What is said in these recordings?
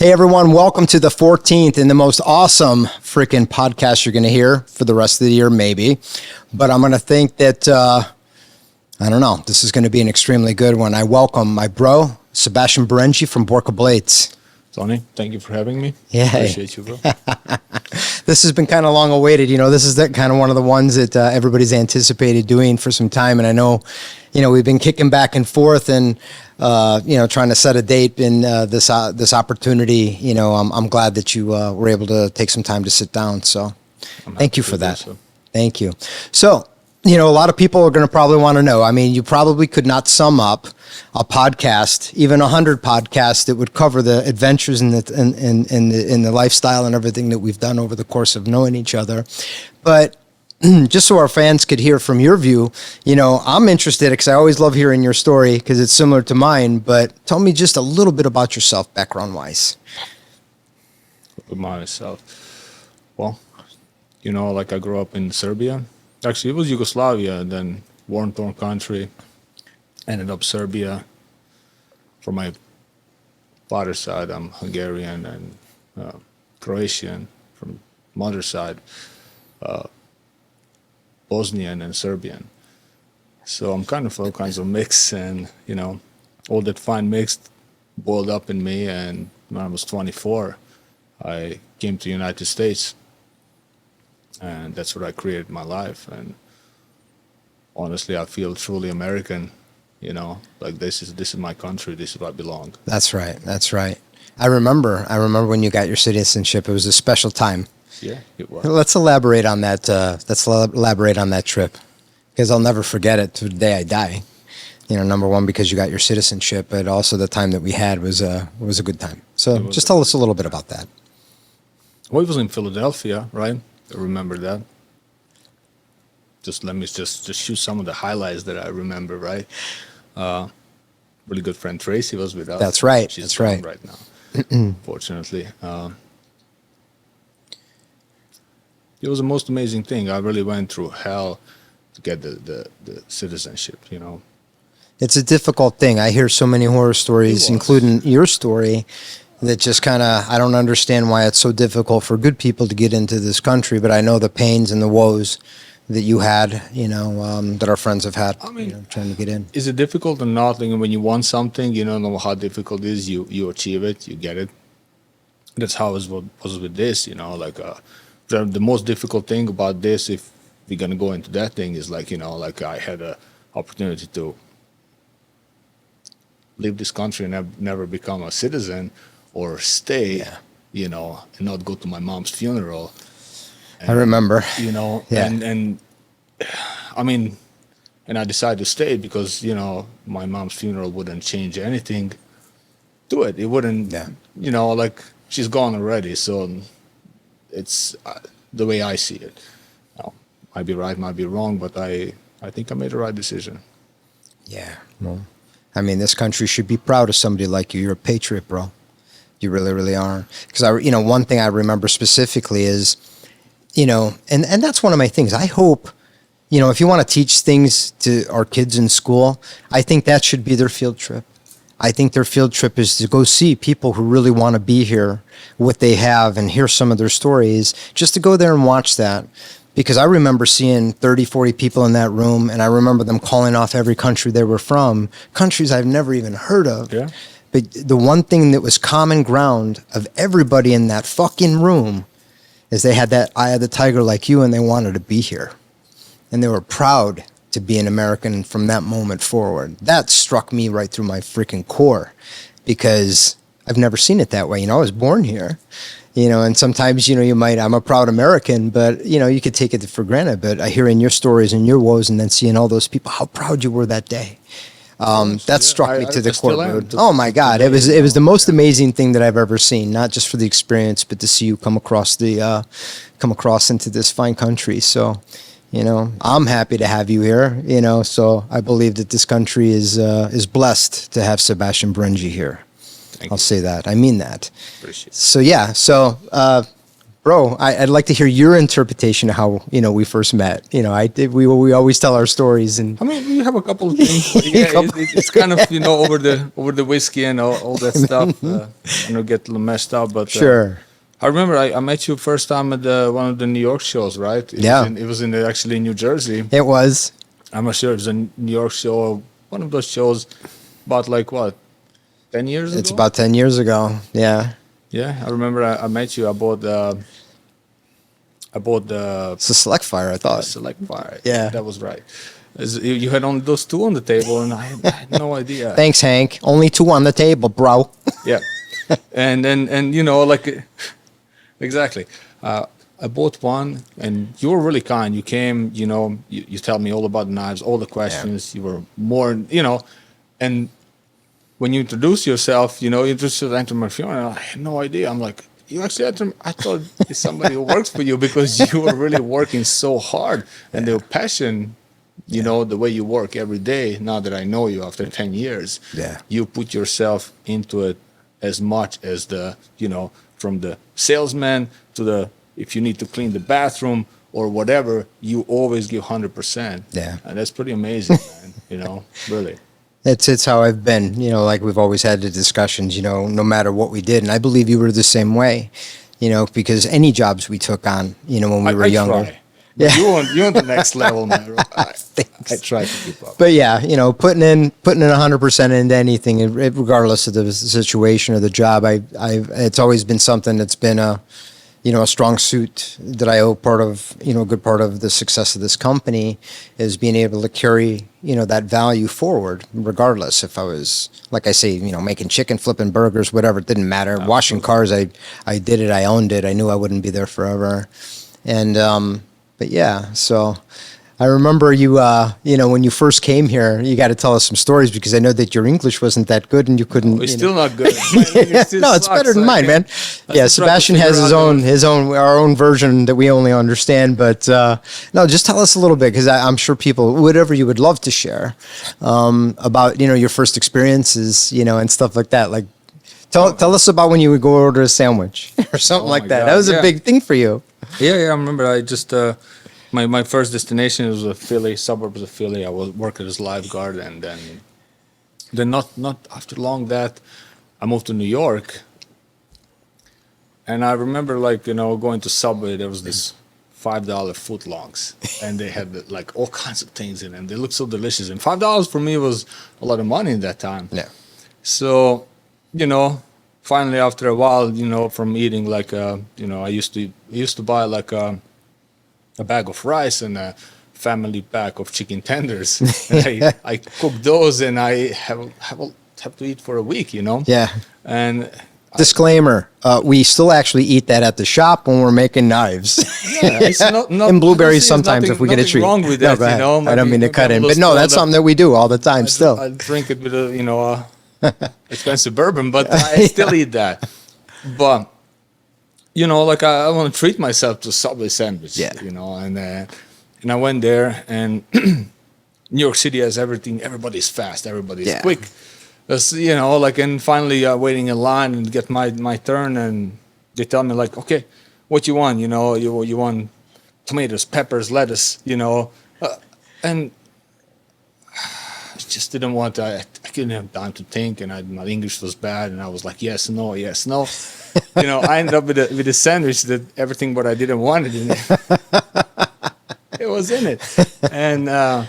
Hey everyone, welcome to the 14th and the most awesome freaking podcast you're going to hear for the rest of the year, maybe. But I'm going to think that, I don't know, this is going to be an extremely good one. I welcome my bro, Sebastijan Berenji from Borka Blades. Tony, thank you for having me. Yeah. Appreciate you, bro. This has been kind of long awaited. You know, this is kind of one of the ones that everybody's anticipated doing for some time. And I know, we've been kicking back and forth and, trying to set a date in this opportunity. I'm glad that you were able to take some time to sit down. So thank you for that. So. Thank you. So, a lot of people are going to probably want to know. I mean, you probably could not sum up a podcast, even 100 podcasts that would cover the adventures and the lifestyle and everything that we've done over the course of knowing each other. But just so our fans could hear from your view, I'm interested because I always love hearing your story because it's similar to mine. But tell me just a little bit about yourself, background-wise. Myself, well, I grew up in Serbia. Actually, it was Yugoslavia, and then war-torn country. Ended up Serbia. For my father's side, I'm Hungarian and Croatian. From mother's side, Bosnian and Serbian. So I'm kind of all kinds of mix, and all that fine mix boiled up in me. And when I was 24, I came to the United States. And that's where I created my life. And honestly, I feel truly American, like this is my country. This is where I belong. That's right. That's right. I remember when you got your citizenship. It was a special time. Yeah, it was. Let's elaborate on that. Let's elaborate on that trip because I'll never forget it to the day I die. Number one, because you got your citizenship, but also the time that we had was a good time. So just tell us a little bit about that. Well, it was in Philadelphia, right? I remember that. Let me shoot some of the highlights that I remember, right? Really good friend Tracy was with us. That's right. She's That's right. Right now, fortunately. It was the most amazing thing. I really went through hell to get the citizenship, It's a difficult thing. I hear so many horror stories, including your story, that just kind of, I don't understand why it's so difficult for good people to get into this country, but I know the pains and the woes that you had, that our friends have had, trying to get in. Is it difficult or not? Like when you want something, you don't know how difficult it is, you achieve it, you get it. That's how it was with this, the most difficult thing about this, if we're going to go into that thing, is I had an opportunity to leave this country and never become a citizen, or stay, and not go to my mom's funeral. And, I remember. And I decided to stay because, my mom's funeral wouldn't change anything to it. It wouldn't, she's gone already. So it's the way I see it. Might be right, might be wrong, but I think I made the right decision. Yeah. Well, this country should be proud of somebody like you. You're a patriot, bro. You really, really are. Because one thing I remember specifically is, and that's one of my things. I hope, if you want to teach things to our kids in school, I think that should be their field trip. I think their field trip is to go see people who really want to be here, what they have, and hear some of their stories, just to go there and watch that. Because I remember seeing 30, 40 people in that room, and I remember them calling off every country they were from, countries I've never even heard of. Yeah. But the one thing that was common ground of everybody in that fucking room is they had that eye of the tiger like you, and they wanted to be here. And they were proud to be an American from that moment forward. That struck me right through my freaking core because I've never seen it that way. I was born here, and sometimes, I'm a proud American, but, you could take it for granted. But I hearing your stories and your woes and then seeing all those people, how proud you were that day. That struck me to the core, dude. Oh my God. It was the most amazing thing that I've ever seen, not just for the experience, but to see you come across into this fine country. So, I'm happy to have you here, so I believe that this country is blessed to have Sebastijan Berenji here. I'll say that. I mean that. Appreciate it. So, yeah. So, Bro, I'd like to hear your interpretation of how, we first met. We always tell our stories, and I mean, we have a couple of things. But yeah, it's kind of, over the whiskey and all that stuff, get a little messed up. But sure. I remember I met you first time at one of the New York shows, right? It was actually in New Jersey. It was. I'm not sure it was a New York show, one of those shows, about 10 years ago? It's about 10 years ago. Yeah. Yeah, I remember I met you. I bought the. It's a Select Fire, I thought. Select Fire. Yeah. That was right. You had only those two on the table, and I had no idea. Thanks, Hank. Only two on the table, bro. Yeah. And exactly. I bought one, and you were really kind. You came, you tell me all about knives, all the questions. Yeah. You were more, and when you introduce yourself, you introduce yourself to Marfione, and I had no idea. I'm like, you actually I thought it's somebody who works for you, because you were really working so hard, and the passion, the way you work every day. Now that I know you after 10 years, you put yourself into it as much as from the salesman to if you need to clean the bathroom or whatever, you always give 100%. Yeah. And that's pretty amazing, man, really. It's how I've been, like we've always had the discussions, no matter what we did. And I believe you were the same way, because any jobs we took on, when we were younger. Try. Yeah. You're on the next level, man. I try to keep up. But yeah, putting in 100% into anything, regardless of the situation or the job, it's always been something that's been a strong suit that I owe part of, a good part of the success of this company is being able to carry, that value forward, regardless if I was, like I say, making chicken, flipping burgers, whatever, it didn't matter. Absolutely. Washing cars, I did it, I owned it. I knew I wouldn't be there forever. And, but yeah, so I remember you, when you first came here, you got to tell us some stories, because I know that your English wasn't that good and you couldn't. It's still not good. No, it's better than mine, man. Yeah, Sebastian has our own version that we only understand. But no, just tell us a little bit, because I'm sure people, whatever you would love to share about, your first experiences, and stuff like that. Like, tell us about when you would go order a sandwich or something like that. God. That was a big thing for you. Yeah, I remember. I just. My first destination was a suburbs of Philly. I was working as lifeguard, and then not after long that I moved to New York. And I remember going to Subway. There was this $5 footlongs, and they had all kinds of things in it, and they looked so delicious. And $5 for me was a lot of money in that time. Yeah. So, finally after a while, from eating I used to buy a bag of rice and a family pack of chicken tenders. And I cook those, and I have to eat for a week, Yeah. And disclaimer: we still actually eat that at the shop when we're making knives. Yeah, it's and blueberries sometimes if we get a treat. Wrong with that, maybe, I don't mean to cut in, but no, that's something that we do all the time. Still, I drink it with a expensive bourbon, but I still eat that. But I want to treat myself to Subway sandwich, and I went there, and New York City has everything. Everybody's fast, everybody's quick. And finally waiting in line and get my turn, and they tell me okay, what you want? You want tomatoes, peppers, lettuce, and I just didn't want to. I couldn't have time to think, and my English was bad, and I was like, yes, no. I ended up with a sandwich that everything what I didn't want it in it. It was in it, and I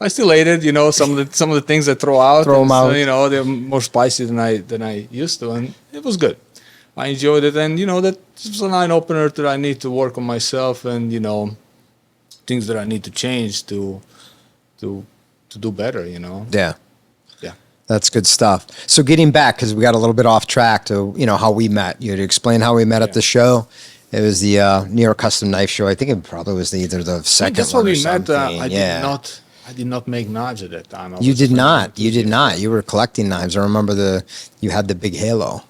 still ate it. Some of the things I throw them out. They're more spicy than I used to, and it was good. I enjoyed it, and that was an eye opener that I need to work on myself, and things that I need to change to do better. Yeah. That's good stuff. So getting back, because we got a little bit off track to, how we met. You had to explain how we met at the show. It was the New York Custom Knife Show. I think it probably was either the second that's one how or we something. met. I did not make knives at that time. You did not. You were collecting knives. I remember you had the big Halo.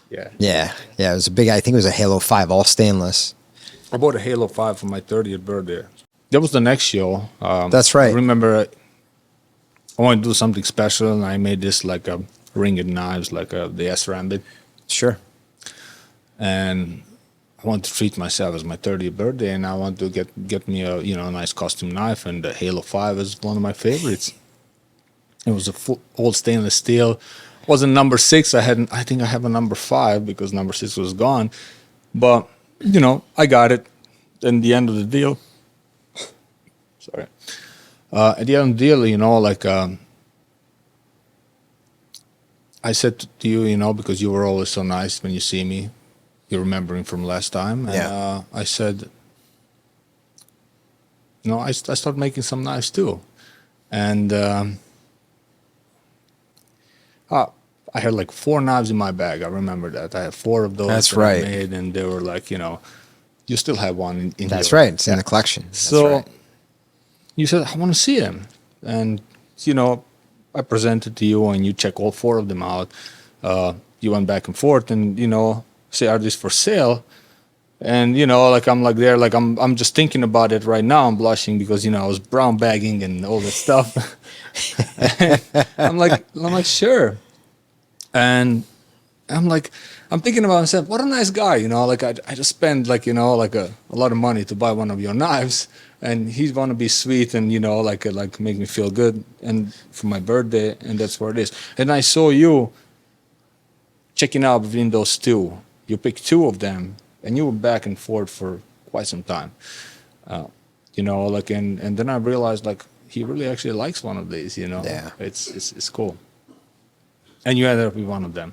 Yeah. Yeah. It was I think it was a Halo 5, all stainless. I bought a Halo 5 for my 30th birthday. That was the next show. That's right. I remember I wanted to do something special, and I made this a ringed knives, the S-Rambit. Sure. and I want to treat myself as my 30th birthday, and I want to get me a a nice custom knife, and the Halo 5 is one of my favorites. It was a full, old stainless steel. Wasn't number 6. I think I have a number 5 because number 6 was gone. But I got it. And the end of the deal. Sorry. At the end of the deal, I said to you, because you were always so nice when you see me, you're remembering from last time. And I said, I started making some knives too. And I had like 4 knives in my bag. I remember that. I had 4 of those. That's right. I made, and they were like, you still have one in That's your, right. It's in the collection. So That's right. you said, I want to see them. And, I presented to you, and you check all 4 of them out. You went back and forth and, say, are these for sale? And, I'm just thinking about it right now. I'm blushing because, I was brown bagging and all that stuff. I'm like, sure. And I'm thinking about myself, what a nice guy, I just spent a lot of money to buy one of your knives, and he's want to be sweet and, make me feel good and for my birthday, and that's what it is. And I saw you checking out between those 2. You picked 2 of them, and you were back and forth for quite some time. And then I realized, he really actually likes one of these, Yeah. It's cool. And you ended up with one of them.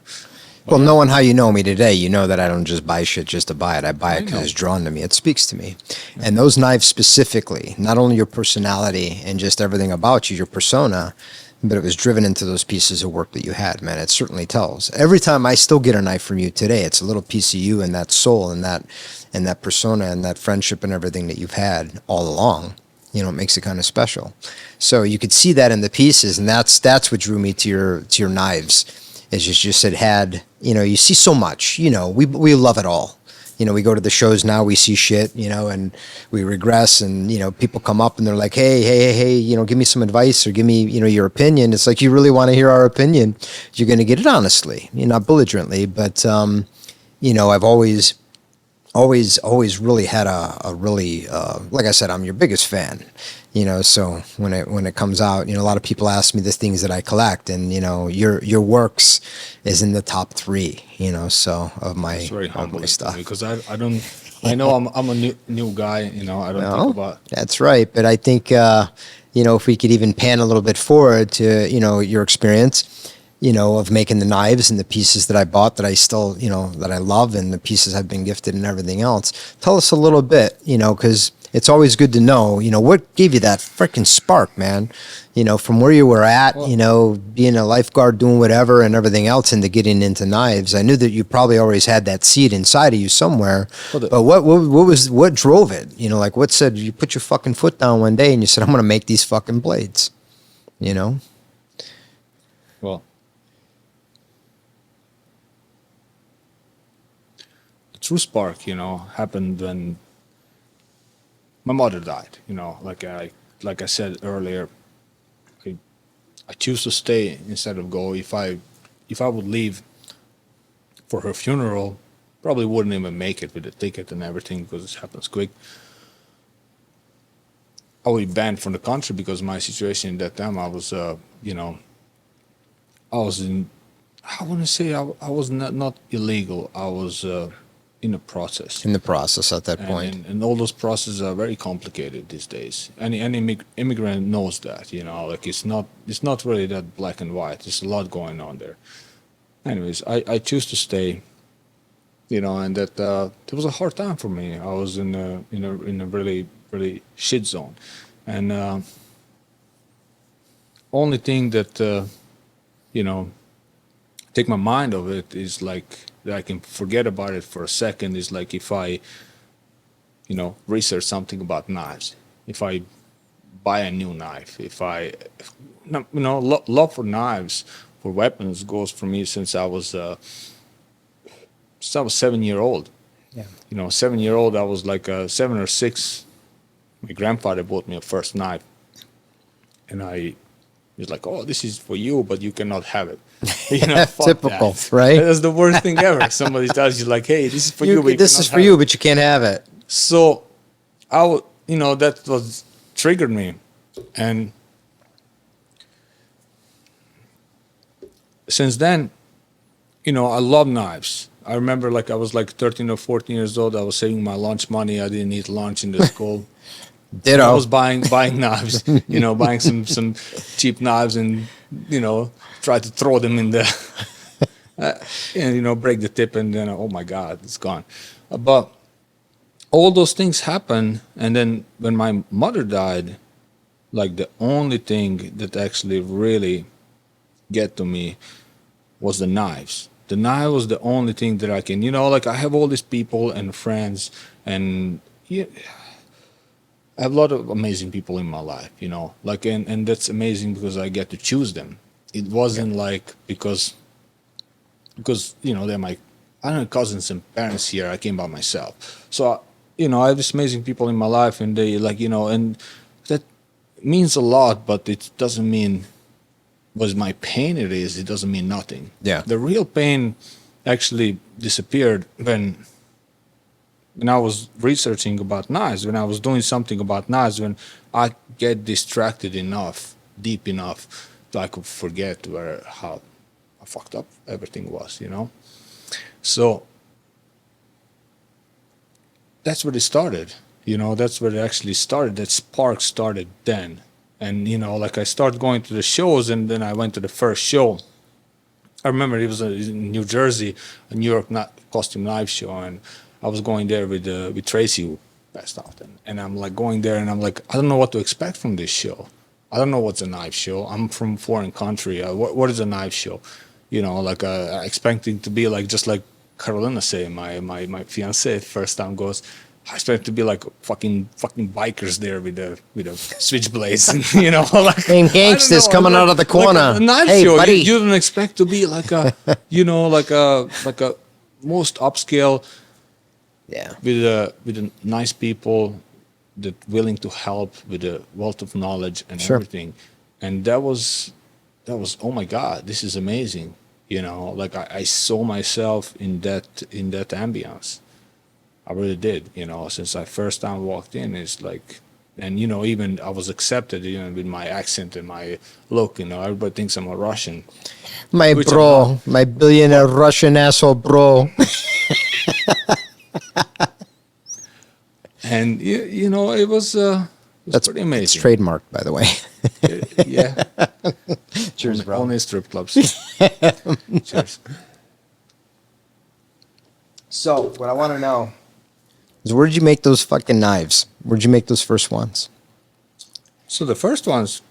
Well, knowing how you know me today, you know that I don't just buy shit just to buy it. I buy it because know. it's drawn to me. It speaks to me. And those knives specifically, not only your personality and just everything about you, your persona, but it was driven into those pieces of work that you had, man. It certainly tells. Every time I still get a knife from you today, it's a little piece of you and that soul and that persona and that friendship and everything that you've had all along. It makes it kind of special. So you could see that in the pieces, and that's what drew me to your knives. Is just it had, you see so much. We love it all. We go to the shows now, we see shit, and we regress, and people come up and they're like, hey, give me some advice or give me your opinion. It's like, you really want to hear our opinion, you're going to get it honestly, not belligerently, but I've always really had a really like I said, I'm your biggest fan, so when it comes out, a lot of people ask me the things that I collect, and your works is in the top 3, so of my, It's very humbling stuff, because I know I'm a new guy, I don't think about. That's right. But I think if we could even pan a little bit forward to your experience of making the knives and the pieces that I bought that I still, that I love, and the pieces I've been gifted and everything else. Tell us a little bit, because it's always good to know, what gave you that freaking spark, man, from where you were at, being a lifeguard, doing whatever and everything else, into getting into knives. I knew that you probably always had that seed inside of you somewhere, but what drove it? What said, you put your fucking foot down one day and you said, I'm going to make these fucking blades, Well, true spark, happened when my mother died. Like I said earlier, I choose to stay instead of go. If I would leave for her funeral, probably wouldn't even make it with the ticket and everything because it happens quick. I would be banned from the country because my situation at that time, I was, I was in. I wouldn't say I was not illegal. I was. In the process. In the process at that point. And all those processes are very complicated these days. Any immigrant knows that, it's not really that black and white. There's a lot going on there. Anyways, I choose to stay, and that it was a hard time for me. I was in a really, really shit zone. And only thing that, take my mind of it is that I can forget about it for a second is if I, research something about knives. If I buy a new knife, if I, love for knives, for weapons goes for me since I was 7-year-old. Yeah. 7-year-old, I was 7 or 6. My grandfather bought me a first knife, and I He's like, oh, this is for you, but you cannot have it. You know, fuck Typical, that. right? That's the worst thing ever. Somebody tells you like, hey, this is for you, but you this cannot is for have you, it. but you can't have it. So I would, you know, that was triggered me. And since then, you know, I love knives. I remember like I was like 13 or 14 years old. I was saving my lunch money. I didn't eat lunch in the school. Ditto. I was buying knives, you know, buying some cheap knives and, you know, try to throw them in the, and, you know, break the tip and then, oh my God, it's gone. But all those things happen. And then when my mother died, like the only thing that actually really get to me was the knives. The knife was the only thing that I can, you know, like I have all these people and friends and yeah, I have a lot of amazing people in my life, you know, like, and that's amazing because I get to choose them. It wasn't like because, you know, they're my, I don't know, cousins and parents here. I came by myself. So, you know, I have these amazing people in my life and they like, you know, and that means a lot, but it doesn't mean was my pain it doesn't mean nothing. Yeah. The real pain actually disappeared when I was researching about knives, when I was doing something about knives, when I get distracted enough, deep enough, that I could forget how fucked up everything was, you know? So that's where it started, you know, that's where it actually started. That spark started then. And, you know, like I started going to the shows and then I went to the first show. I remember it was in New Jersey, a New York costume knife show. And I was going there with Tracy, who passed out. And I'm like going there and I'm like, I don't know what to expect from this show. I don't know what's a knife show. I'm from a foreign country. What is a knife show? You know, like expecting to be like, just like Carolina say, my fiance first time goes, I expect to be like fucking bikers there with the switchblades, and, you know, like Name gangsters coming out of the corner. Like a knife hey, show. buddy. You don't expect to be like a, you know, like a most upscale. Yeah. With nice people that willing to help with a wealth of knowledge and everything, and that was oh my God, this is amazing. You know, like I saw myself in that ambience. I really did, you know, since I first time walked in. It's like, and, you know, even I was accepted, you know, with my accent and my look, you know, everybody thinks I'm a Russian. My bro, my billionaire Russian asshole bro. And, you know, it was pretty amazing. It's trademarked, by the way. Yeah. Cheers, bro. Only strip clubs. Cheers. So, what I want to know is, where did you make those fucking knives? Where did you make those first ones? So the first ones,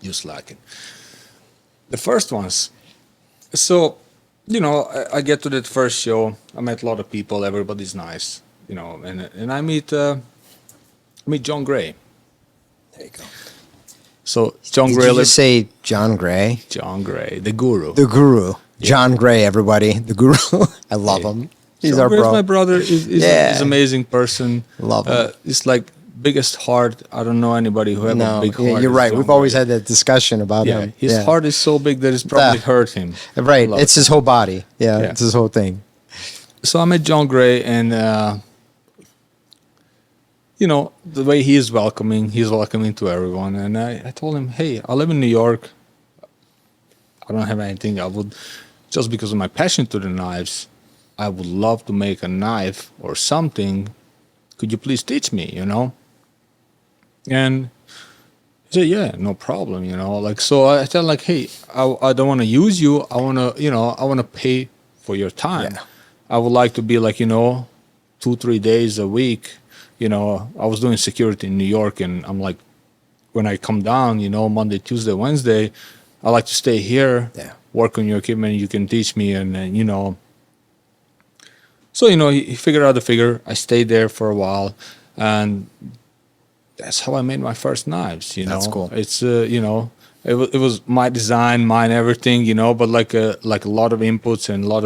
you slacking. The first ones. So, you know, I get to that first show. I met a lot of people. Everybody's nice, you know, and I meet John Gray. There you go. So John Did Gray. you just say John Gray? John Gray, the guru. The guru. Yeah. John Gray, everybody. The guru. I love him. He's John our Gray's bro. my brother. He's an amazing person. Love him. It's like biggest heart. I don't know anybody who have a big heart. You're right. John We've always Gray. had that discussion about him. His heart is so big that it's probably hurt him. Right. It's his whole body. Yeah, Yeah. it's his whole thing. So I met John Gray, and you know, the way he's welcoming to everyone. And I told him, hey, I live in New York. I don't have anything. I would, just because of my passion to the knives, I would love to make a knife or something. Could you please teach me, you know? And he said, yeah, no problem, you know? Like, so I tell him, like, hey, I don't want to use you. I want to, you know, I want to pay for your time. Yeah. I would like to be like, you know, 2-3 days a week. You know, I was doing security in New York, and I'm like, when I come down, you know, Monday, Tuesday, Wednesday, I like to stay here, work on your equipment. You can teach me, and you know. So, you know, he figured out the figure. I stayed there for a while, and that's how I made my first knives. You know, That's cool. It's you know, it was my design, mine everything, you know. But like a lot of inputs and a lot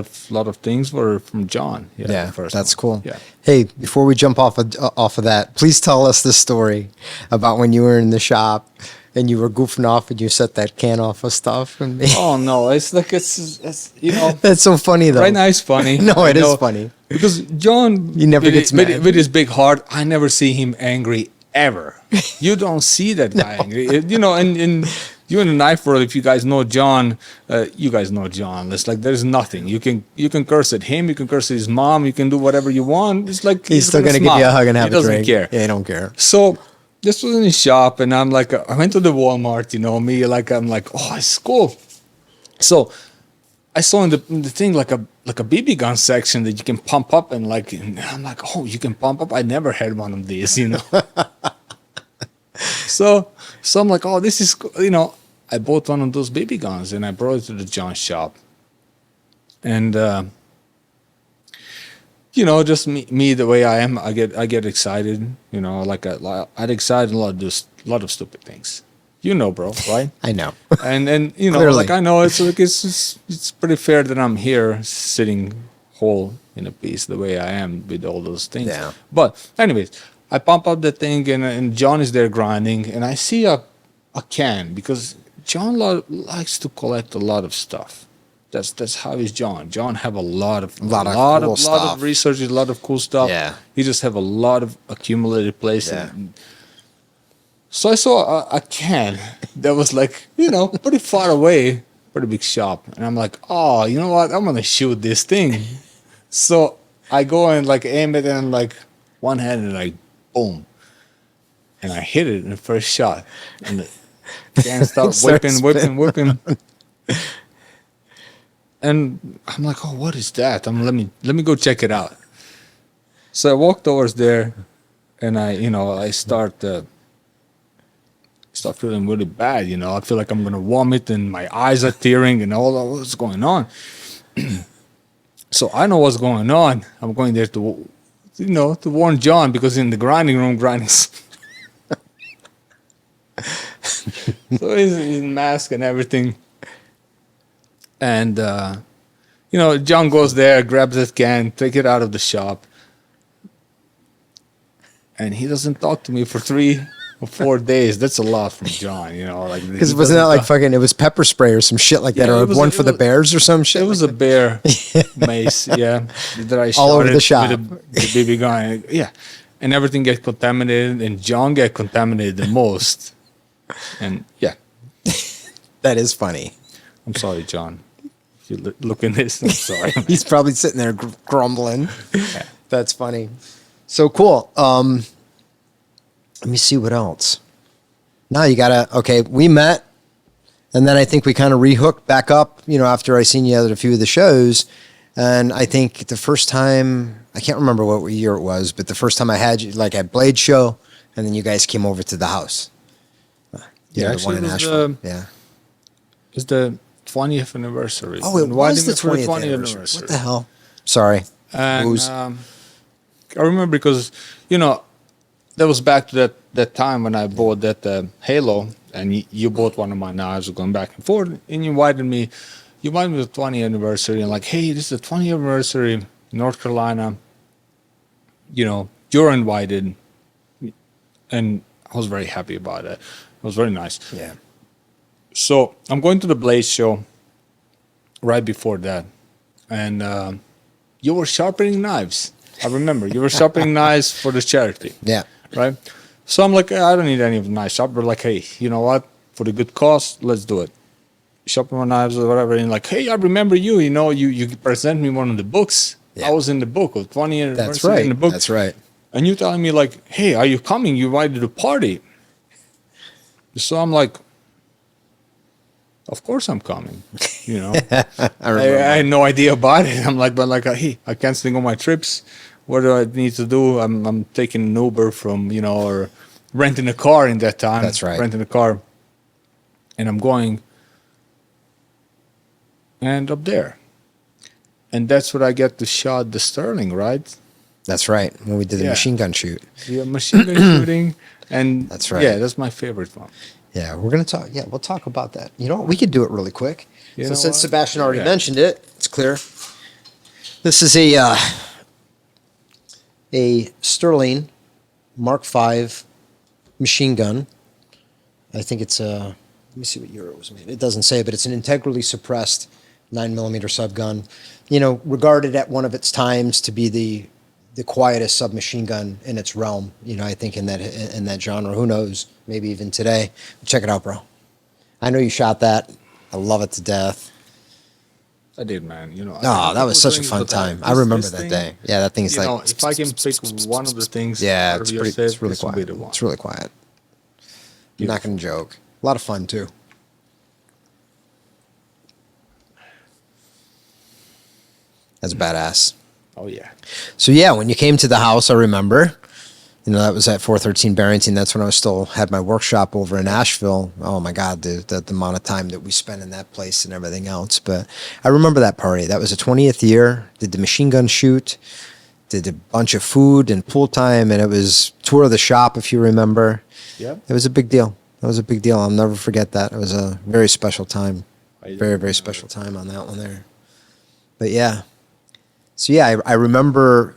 of things were from John. Yeah, the first that's one. cool. Yeah. Hey, before we jump off of that, please tell us the story about when you were in the shop and you were goofing off and you set that can off of stuff. And Oh no, it's like it's you know. that's so funny though. Right now it's funny. No, I it is know, funny. because John, He never gets mad. with his big heart. I never see him angry ever. You don't see that guy angry, you know. And you in the knife world, if you guys know John, you guys know John. It's like there's nothing you can curse at him, you can curse at his mom, you can do whatever you want. It's like He's still gonna give you a hug and have a drink. He doesn't care. Yeah, he don't care. So this was in his shop, and I'm like, I went to the Walmart, you know, I'm like, oh, it's cool. So I saw in the thing like a BB gun section that you can pump up, and I'm like, oh, you can pump up. I never had one of these, you know. so I'm like, oh, this is cool. You know, I bought one of those BB guns and I brought it to the John shop, and you know, just me the way I am, I get excited, you know, I'd excited a lot of stupid things, you know, bro, right? I know. and you know, Clearly. like I know it's pretty fair that I'm here sitting whole in a piece the way I am with all those things. Yeah. But anyways, I pump up the thing and John is there grinding, and I see a can, because John likes to collect a lot of stuff. That's how he's John. John have a lot of research, a lot of cool stuff. Yeah. He just have a lot of accumulated places. Yeah. So I saw a can that was like, you know, pretty far away, pretty big shop, and I'm like, oh, you know what? I'm gonna shoot this thing. So I go and like aim it, and like one hand and like boom, and I hit it in the first shot, and the can starts whipping. And I'm like, oh, what is that? Let me go check it out. So I walk towards there, and I start feeling really bad. You know, I feel like I'm gonna vomit, and my eyes are tearing, and all that. What's going on? So I know what's going on. I'm going there to warn John, because in the grinding room, so he's in mask and everything. And, John goes there, grabs that can, take it out of the shop. And he doesn't talk to me for 3 or 4 days. That's a lot from John, you know. Like, Because wasn't that like fucking, it was pepper spray or some shit like that, Yeah, or it was- one it for the was- bears or some shit? It was a bear mace, yeah, that I shot All over it the shop. with the BB gun. Yeah. And everything gets contaminated, and John get contaminated the most. And, yeah, That is funny. I'm sorry, John. If you look in this, I'm sorry. He's probably sitting there grumbling. That's funny. So cool. Let me see what else. Now you okay, we met, and then I think we kind of rehooked back up, you know, after I seen you at a few of the shows. And I think the first time, I can't remember what year it was, but the first time I had you, like at Blade Show, and then you guys came over to the house. Yeah, the one in actually, Asheville. Yeah. It's the 20th anniversary. Oh, it Invited was me the for 20th anniversary. What the hell? Sorry. And Booze. I remember because, you know, that was back to that time when I bought that Halo, and you bought one of my knives, going back and forth, and you invited me to the 20th anniversary, and like, hey, this is the 20th anniversary in North Carolina. You know, you're invited. And I was very happy about it. It was very nice. Yeah. So I'm going to the Blade show right before that, and you were sharpening knives. I remember you were sharpening knives for the charity, Yeah. right? So I'm like, I don't need any of the knives sharp. But like, hey, you know what? For the good cause, let's do it. Sharpen my knives or whatever. And like, hey, I remember you. You know, you present me one of the books. Yeah. I was in the book of 20 That's anniversary right. in the book. That's right. And you telling me like, hey, are you coming? You invited to a party. So I'm like, of course I'm coming. You know, I had no idea about it. I'm like, hey, I canceling all my trips. What do I need to do? I'm taking an Uber from, you know, or renting a car in that time. That's right. Renting a car. And I'm going and up there. And that's where I get to shot the Sterling, right? That's right. When we did the Yeah. machine gun shoot. Yeah, machine gun shooting. And That's right. Yeah, that's my favorite one. Yeah, we're gonna talk. Yeah, we'll talk about that. You know what? We could do it really quick. You So know since what? Sebastian already Yeah. mentioned it, it's clear. This is a Sterling Mark V machine gun. I think it's a. Let me see what year it was made. It doesn't say, but it's an integrally suppressed 9mm sub gun. You know, regarded at one of its times to be the quietest submachine gun in its realm. You know, I think in that genre. Who knows? Maybe even today. Check it out, bro. I know you shot that. I love it to death. I did, man. You know. Oh, that was such a fun time. I remember that day. Yeah, that thing's You like. know, if I can pick one of the things Yeah, out it's of your pretty. set, It's really this would be quiet. the one. It's really quiet. I'm not gonna joke. A lot of fun too. That's badass. Oh yeah. So yeah, when you came to the house, I remember. You know, that was at 413 Barrington. That's when I was still had my workshop over in Asheville. Oh my God, the amount of time that we spent in that place and everything else. But I remember that party. That was the 20th year. Did the machine gun shoot. Did a bunch of food and pool time, and it was tour of the shop, if you remember. Yeah. It was a big deal. That was a big deal. I'll never forget that. It was a very special time. Very, very special time on that one there. But yeah. So yeah, I remember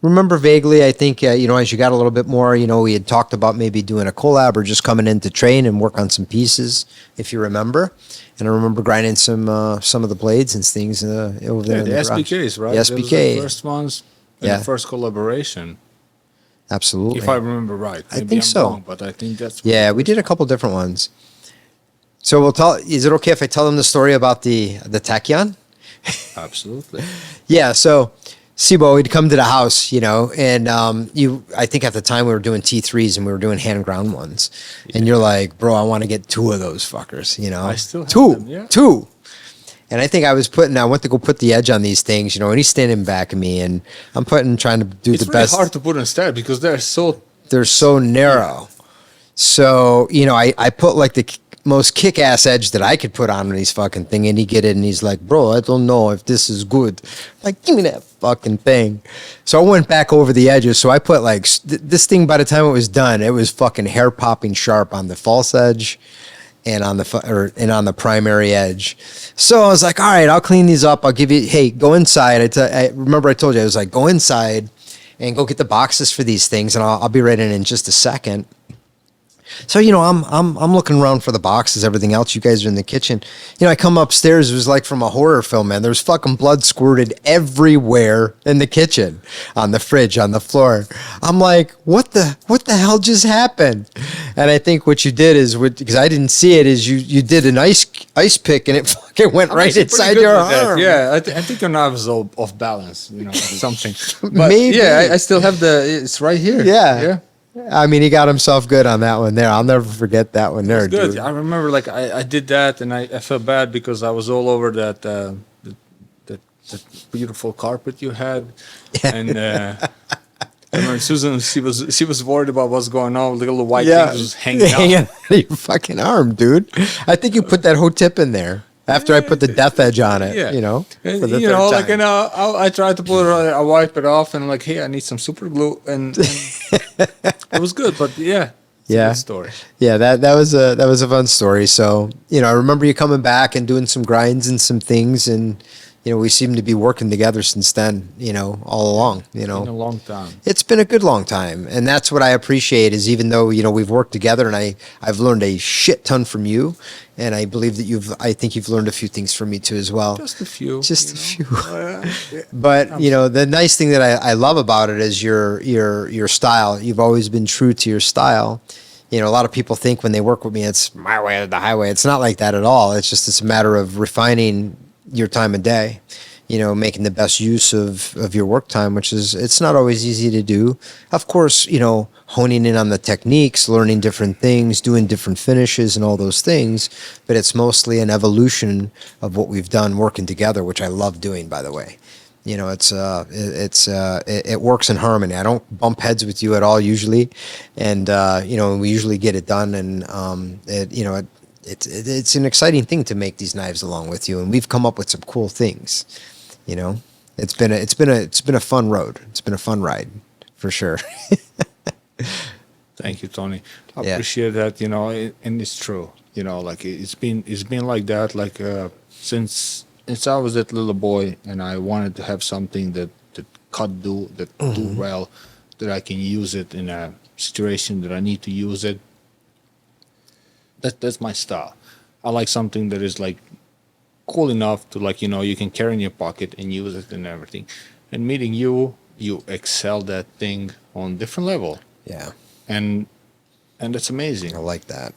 vaguely. I think you know, as you got a little bit more, you know, we had talked about maybe doing a collab or just coming in to train and work on some pieces, if you remember. And I remember grinding some of the blades and things over there. Yeah, in the garage. SBKs, right? The Those SBK. were the first ones. And Yeah. the first collaboration. Absolutely. If I remember right. I Maybe think I'm so. wrong, but I think that's. Yeah, we did a couple different ones. So we'll tell. Is it okay if I tell them the story about the Tachyon? Absolutely. Yeah. So Sibo, we'd come to the house, you know, and I think at the time we were doing T3s and we were doing hand ground ones, and you're like, bro, I want to get 2 of those fuckers, you know. I still have two, them, yeah. 2. And I think I went to go put the edge on these things, you know, and he's standing back of me, and I'm trying to do It's the really best. hard to put instead because they're so. They're so narrow. So, you know, I put like the most kick-ass edge that I could put on these fucking thing, and he get it, and he's like, bro, I don't know if this is good. Like, give me that fucking thing. So I went back over the edges. So I put like, this thing, by the time it was done, it was fucking hair-popping sharp on the false edge and on the primary edge. So I was like, all right, I'll clean these up. I'll give you, hey, go inside. I remember I told you, I was like, go inside and go get the boxes for these things, and I'll be right in just a second. So, you know, I'm looking around for the boxes, everything else. You guys are in the kitchen. You know, I come upstairs. It was like from a horror film, man. There's fucking blood squirted everywhere in the kitchen, on the fridge, on the floor. I'm like, what the hell just happened? And I think what you did is, because I didn't see it, is you did an ice pick, and it fucking went I'm right actually inside pretty good your with that. arm. Yeah, I think your knife is all off balance, you know, something. But Maybe. yeah, I still have it's right here. Yeah. Yeah. I mean, he got himself good on that one there. I'll never forget that one there, Good. dude. I remember, like, I did that, and I felt bad because I was all over that beautiful carpet you had, and I remember Susan. She was worried about what's going on. The little white thing was hanging out. out your fucking arm, dude. I think you put that whole tip in there after I put the death edge on it. Yeah. You know, And, for the you third know, time. like, and I tried to put it. I wipe it off, and I'm like, hey, I need some super glue, and it was good. But yeah, it's a Yeah. good story. Yeah, that was a fun story. So, you know, I remember you coming back and doing some grinds and some things, and you know, we seem to be working together since then, you know, all along, you know. In a long time. It's been a good long time, and that's what I appreciate, is even though, you know, we've worked together, and I've learned a shit ton from you, and I believe that I think you've learned a few things from me too as well. Just a few. Just a few. Yeah. But you know, the nice thing that I love about it is your style. You've always been true to your style. You know, a lot of people think when they work with me, it's my way or the highway. It's not like that at all. It's a matter of refining your time of day, you know, making the best use of your work time, it's not always easy to do. Of course, you know, honing in on the techniques, learning different things, doing different finishes and all those things, but it's mostly an evolution of what we've done working together, which I love doing, by the way. You know, it works in harmony. I don't bump heads with you at all usually, and you know, we usually get it done, and it's an exciting thing to make these knives along with you, and we've come up with some cool things. You know, it's been a fun road. It's been a fun ride for sure. Thank you, Tony. I Yeah. appreciate that. And it's true. Like it's been like that. Like since I was that little boy, and I wanted to have something that do well, that I can use it in a situation that I need to use it. That's my style. I like something that is like cool enough to, like, you can carry in your pocket and use it and everything. And meeting you excel that thing on different level, Yeah. and that's amazing. I like that.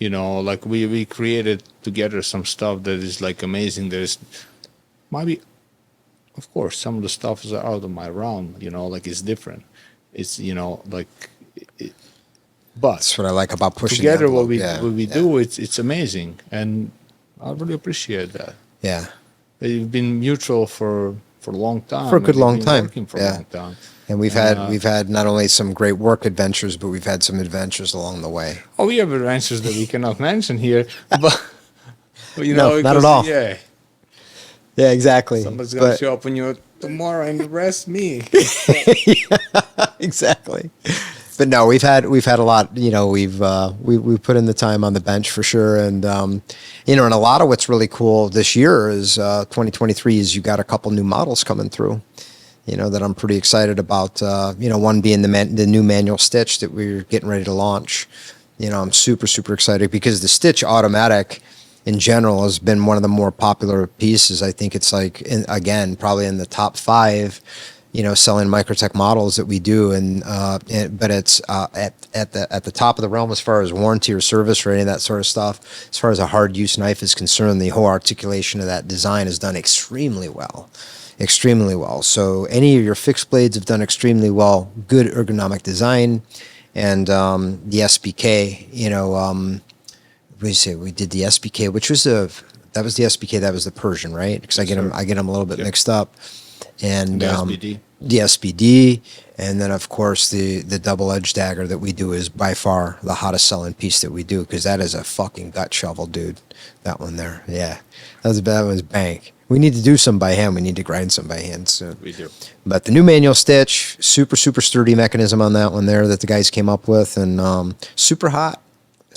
Like we created together some stuff that is like amazing. There's maybe, of course, some of the stuff is out of my realm. Like it's different. It's like, but That's what I like about pushing together the what envelope. we do, it's amazing, and I really appreciate that. Yeah. We've been mutual for a long time. For a good and we've long been time. working for Yeah. a long time. And we've had not only some great work adventures, but we've had some adventures along the way. Oh, we have adventures that we cannot mention here, but No, not at because, all. Yeah, Yeah, exactly. somebody's gonna show up on you tomorrow and arrest me. Exactly. But no, we've had a lot. We've put in the time on the bench for sure, and and a lot of what's really cool this year is 2023 is you got a couple new models coming through. That I'm pretty excited about. One being the new manual stitch that we're getting ready to launch. I'm super, super excited because the Stitch Automatic in general has been one of the more popular pieces. I think it's like, again, probably in the top 5, selling Microtech models that we do. But it's at the top of the realm as far as warranty or service or any of that sort of stuff. As far as a hard use knife is concerned, the whole articulation of that design is done extremely well. Extremely well. So any of your fixed blades have done extremely well. Good ergonomic design, and the SBK. We did the SBK, which was the SBK that was the Persian, right? Because I get them a little bit mixed up. And The SBD. The SBD, and then of course the double edge dagger that we do is by far the hottest selling piece that we do, because that is a fucking gut shovel, dude. That one there, yeah, that was bank. We need to do some by hand. We need to grind some by hand soon. We do. But the new manual stitch, super, super sturdy mechanism on that one there that the guys came up with, and super hot.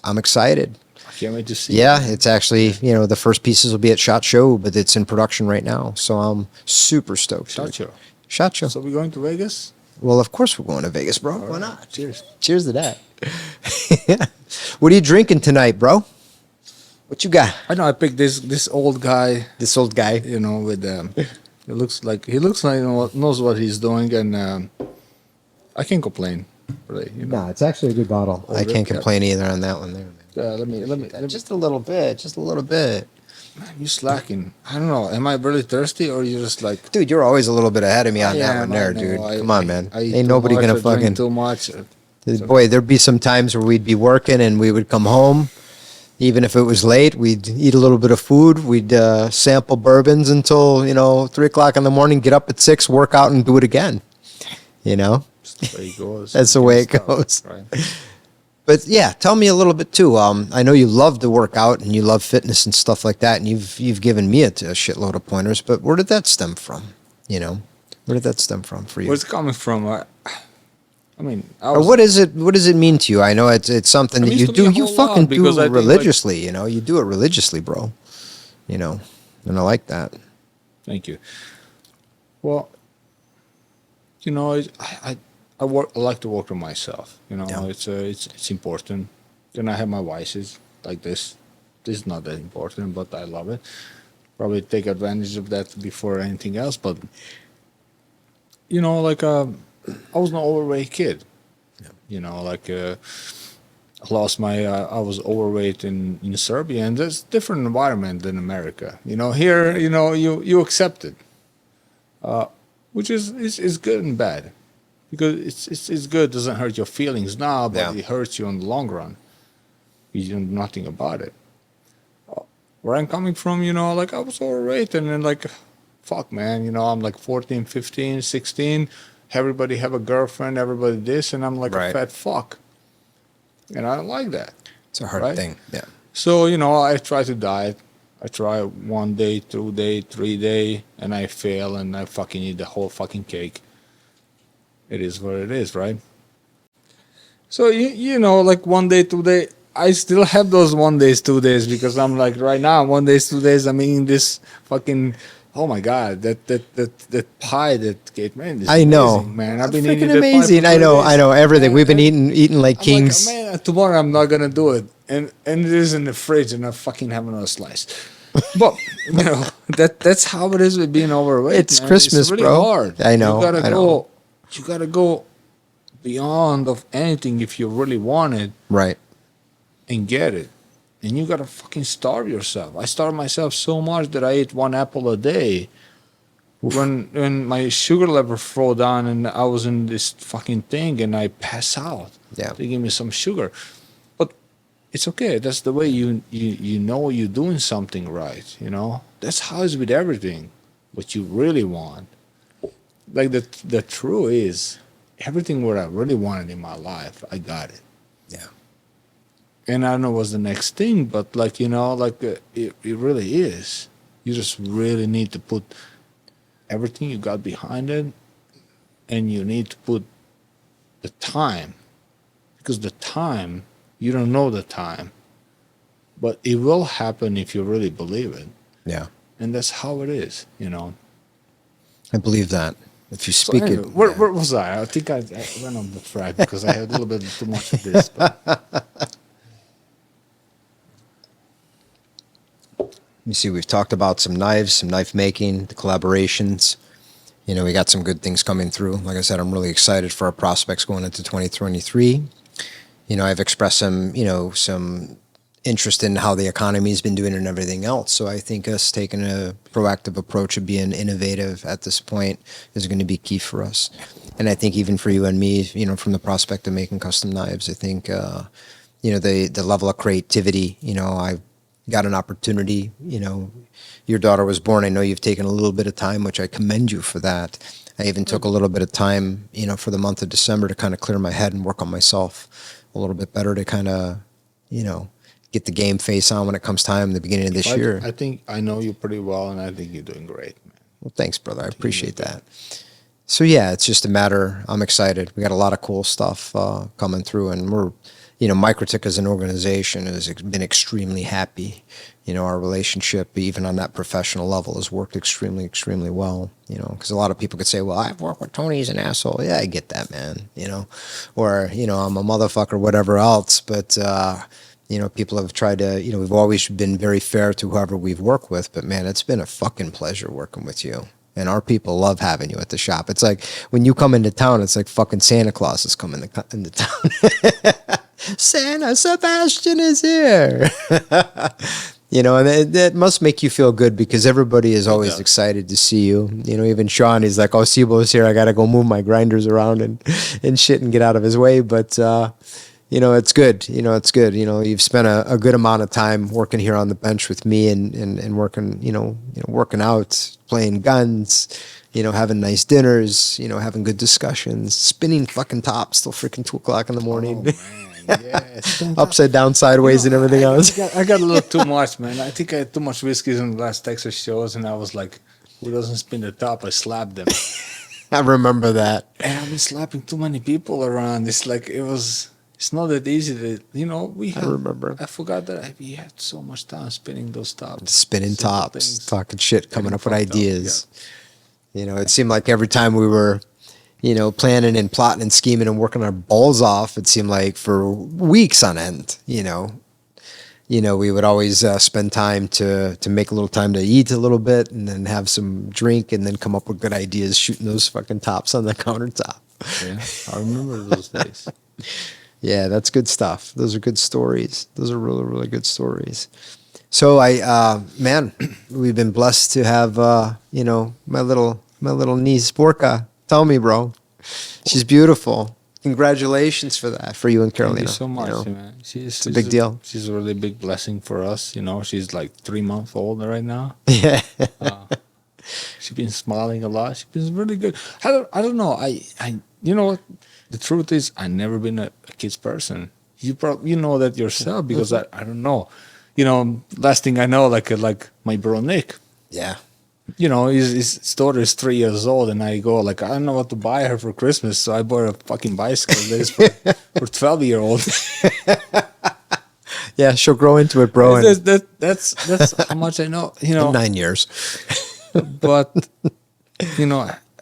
I'm excited. I can't wait to see. Yeah, it's actually, the first pieces will be at SHOT Show, but it's in production right now. So I'm super stoked. SHOT Show. SHOT Show. So we're going to Vegas? Well, of course we're going to Vegas, bro. Why right. not? Cheers. Cheers to that. What are you drinking tonight, bro? What you got? I know I picked this old guy. This old guy. With he looks like knows what he's doing, and I can't complain. Really, No, it's actually a good bottle. I can't complain either on that one there, man. Let me. Just a little bit. Just a little bit. Man, you slacking. I don't know. Am I really thirsty, or you just like? Dude, you're always a little bit ahead of me on that one there, I know. dude. Come on, man. I eat Ain't too nobody much, gonna I drink fucking. too much. Boy, there'd be some times where we'd be working and we would come home. Even if it was late, we'd eat a little bit of food. We'd sample bourbons until 3:00 in the morning. Get up at 6, work out, and do it again. That's the way it goes. That's the way it Can't stop, goes. Right? But yeah, tell me a little bit too. I know you love to work out and you love fitness and stuff like that, and you've given me a shitload of pointers. But where did that stem from? Where did that stem from for you? Where's it coming from? I mean, Or what is it? What does it mean to you? I know it's something that means you to me do. a You whole lot, fucking do because I think, like- religiously. You do it religiously, bro. And I like that. Thank you. Well, I work. I like to work on myself. Yeah. It's important. Then I have my vices like this. This is not that important, but I love it. Probably take advantage of that before anything else. But I was an overweight kid. I lost I was overweight in Serbia, and there's different environment than America. Here, you accept it, which is good and bad, because it's good, doesn't hurt your feelings now, but Yeah. it hurts you in the long run. You do nothing about it. Where I'm coming from, I was overweight, and then fuck, man, I'm like 14, 15, 16. Everybody have a girlfriend, everybody this, and I'm like Right. a fat fuck. And I don't like that. It's a hard Right? thing. Yeah. So, I try to diet. I try 1 day, 2 day, 3 day, and I fail, and I fucking eat the whole fucking cake. It is what it is, right? So you know, like 1 day, 2 day, I still have those 1 days, 2 days because I'm like right now 1 days, 2 days. I'm eating this fucking. Oh my god, that pie that Kate made is I know. amazing, man. I've It's been eating freaking that pie for amazing. 3 days. I know everything. We've been And eating like I'm like, kings. man, tomorrow I'm not gonna do it, and it is in the fridge, and I fucking have another slice. But you know that's how it is with being overweight. It's man. Christmas, it's really bro. hard. I know, You gotta I go. know. You gotta go beyond of anything if you really want it Right. and get it. And you gotta fucking starve yourself. I starved myself so much that I ate 1 apple a day. When my sugar level fell down and I was in this fucking thing and I pass out. Yeah. They give me some sugar. But it's okay. That's the way you know you're doing something right, you know? That's how it's with everything. What you really want. Like the truth is, everything what I really wanted in my life, I got it. Yeah. And I don't know what's the next thing, but like, you know, like it really is. You just really need to put everything you got behind it, and you need to put the time, because the time, you don't know the time, but it will happen if you really believe it. Yeah. And that's how it is, you know. I believe that. If you So speak anyway, it. where was I? I think I went on the track because I had a little bit too much of this. But You see, we've talked about some knives, some knife making, the collaborations. You know, we got some good things coming through. Like I said, I'm really excited for our prospects going into 2023. You know, I've expressed some interest in how the economy's been doing and everything else. So I think us taking a proactive approach of being innovative at this point is going to be key for us. And I think even for you and me, you know, from the prospect of making custom knives, I think, you know, the level of creativity, you know, I've got an opportunity, you know, your daughter was born. I know you've taken a little bit of time, which I commend you for that. I even took a little bit of time, you know, for the month of December to kind of clear my head and work on myself a little bit better to kind of, you know, get the game face on when it comes time in the beginning of this year. I think I know you pretty well, and I think you're doing great, man. Well, thanks, brother. I appreciate that. So, yeah, it's just a matter. I'm excited. We got a lot of cool stuff coming through, and we're, you know, Microtik as an organization has been extremely happy. You know, our relationship, even on that professional level, has worked extremely, extremely well. You know, because a lot of people could say, well, I've worked with Tony, he's an asshole. Yeah, I get that, man. You know, or, you know, I'm a motherfucker, whatever else. But, you know, people have tried to, you know, we've always been very fair to whoever we've worked with. But, man, it's been a fucking pleasure working with you. And our people love having you at the shop. It's like when you come into town, it's like fucking Santa Claus is coming into town. Santa Sebastian is here. You know, and that must make you feel good because everybody is always excited to see you. You know, even Sean, he's like, oh, Sibo's here. I got to go move my grinders around and shit and get out of his way. But, you know, it's good. You know, it's good. You know, you've spent a good amount of time working here on the bench with me and working, you know, working out, playing guns, you know, having nice dinners, you know, having good discussions, spinning fucking tops till freaking 2 o'clock in the morning. Oh, man. Yes. Upside down, sideways, and everything else. I got a little too much, man. I think I had too much whiskeys in the last Texas shows, and I was like, who doesn't spin the top? I slapped them. I remember that. And I've been slapping too many people around. It's like, it's not that easy to, you know, I remember. I forgot that we had so much time spinning those tops. Spinning Simple tops, things. talking shit, coming up with Fucked up, ideas. You know, it seemed like every time we were, you know, planning and plotting and scheming and working our balls off, it seemed like for weeks on end, you know, we would always spend time to make a little time to eat a little bit and then have some drink and then come up with good ideas shooting those fucking tops on the countertop. Yeah, I remember those days. Yeah, that's good stuff. Those are good stories. Those are really, really good stories. So man, we've been blessed to have, you know, my little niece, Borka. Tell me, bro. She's beautiful. Congratulations for that, for you and Carolina. Thank you so much, you know? man. It's a big deal. She's a really big blessing for us. You know, she's like 3 months old right now. Yeah. She's been smiling a lot. She's been really good. I don't know. I you know what? The truth is, I've never been a kids person. You know that yourself because I don't know. You know, last thing I know, like my bro Nick. Yeah. his daughter is 3 years old, and I go like, I don't know what to buy her for Christmas, so I bought a fucking bicycle that is for 12-year-old. Yeah, she'll grow into it, bro. That's how much I know. In 9 years. But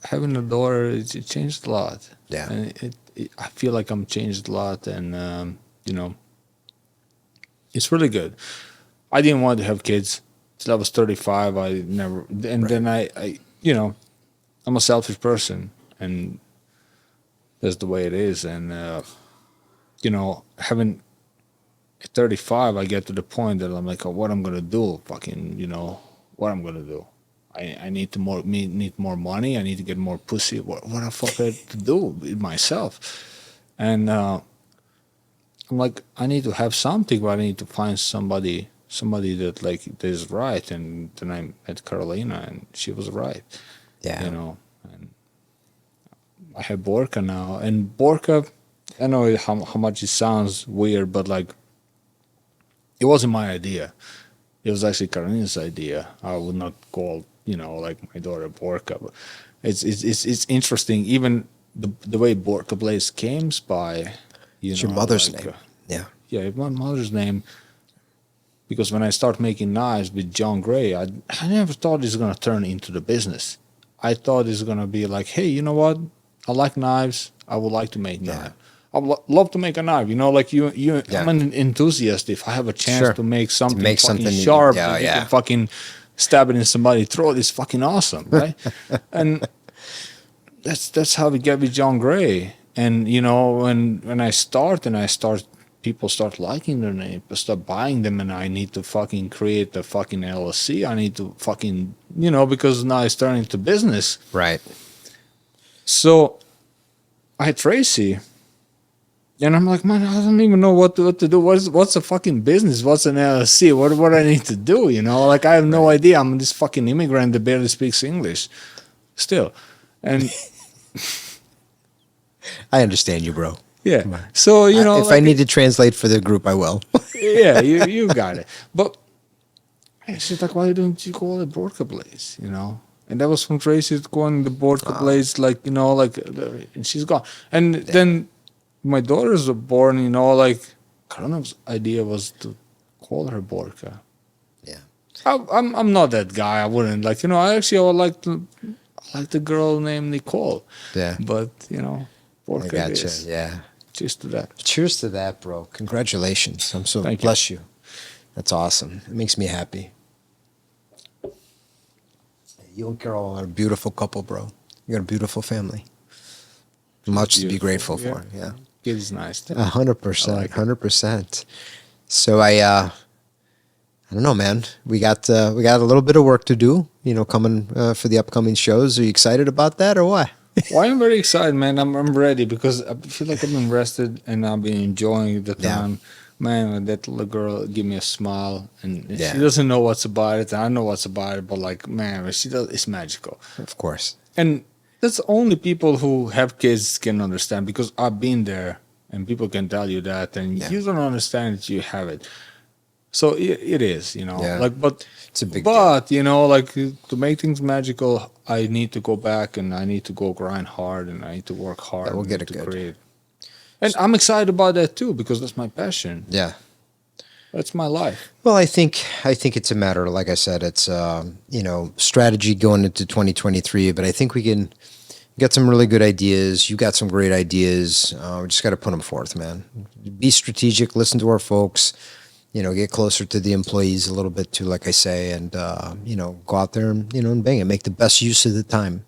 having a daughter, it changed a lot. Yeah. And I feel like I'm changed a lot, and it's really good. I didn't want to have kids till I was 35. I never, and Right. then I I'm a selfish person, and that's the way it is. And having at 35, I get to the point that I'm like, oh, what I'm gonna do? Fucking, what I'm gonna do? I need need more money. I need to get more pussy. What the fuck I have to do with myself? And I'm like, I need to have something, but I need to find somebody that that is right. And then I met Carolina, and she was right. Yeah. And I have Borka now, and Borka, I know how much it sounds weird, but like, it wasn't my idea. It was actually Carolina's idea. I would not call like my daughter Borka, but it's interesting. Even the way Borka Blades came by. It's your mother's name. Yeah. Yeah, my mother's name. Because when I start making knives with John Gray, I never thought this was gonna turn into the business. I thought it's gonna be like, hey, you know what? I like knives. I would like to make knives. I would love to make a knife. Like you. Yeah. I'm an enthusiast. If I have a chance Sure. to make something something sharp, yeah, that you yeah. can fucking stab it in somebody's throat, it's fucking awesome, right? And that's how we get with John Gray. And when I start, people start liking their name, start buying them, and I need to fucking create the fucking LLC. I need to fucking because now it's turning into business. Right. So I had Tracy, and I'm like, man, I don't even know what to do. What's a fucking business? What's an LLC? What I need to do? Like I have no idea. I'm this fucking immigrant that barely speaks English still. And I understand you, bro. yeah. So, if I need to translate for the group, I will. yeah, you got it. But she's like, why don't you call it Borka Blades? And that was from Tracy calling the Borka Blades, and she's gone. And then my daughters were born, Karona's idea was to call her Borka. Yeah. I'm not that guy. I wouldn't I would like the girl named Nicole. Yeah. But Borka I gotcha. is. Yeah. Cheers to that. Cheers to that, bro. Congratulations. I'm so Thank you. bless you. That's awesome. It makes me happy. You and Carol are a beautiful couple, bro. You got a beautiful family. Much to be grateful for. Yeah. It is nice. 100%. 100%. So I don't know, man. We got a little bit of work to do, coming for the upcoming shows. Are you excited about that or what? Well, I'm very excited, man. I'm ready because I feel like I've been rested and I've been enjoying the time. Yeah. Man, when that little girl give me a smile, and Yeah. she doesn't know what's about it, and I know what's about it, but like, man, when she does, it's magical. Of course. And that's only people who have kids can understand, because I've been there, and people can tell you that, and Yeah. you don't understand that you have it. So it is, Yeah. but It's a big but to make things magical, I need to go back and I need to go grind hard and I need to work hard. Yeah, we'll get it to good. create. And I'm excited about that too, because that's my passion. Yeah. That's my life. Well, I think it's a matter, like I said, it's strategy going into 2023. But I think we can get some really good ideas. You got some great ideas. We just got to put them forth, man. Be strategic. Listen to our folks. Get closer to the employees a little bit too, like I say, and go out there and and bang it. Make the best use of the time.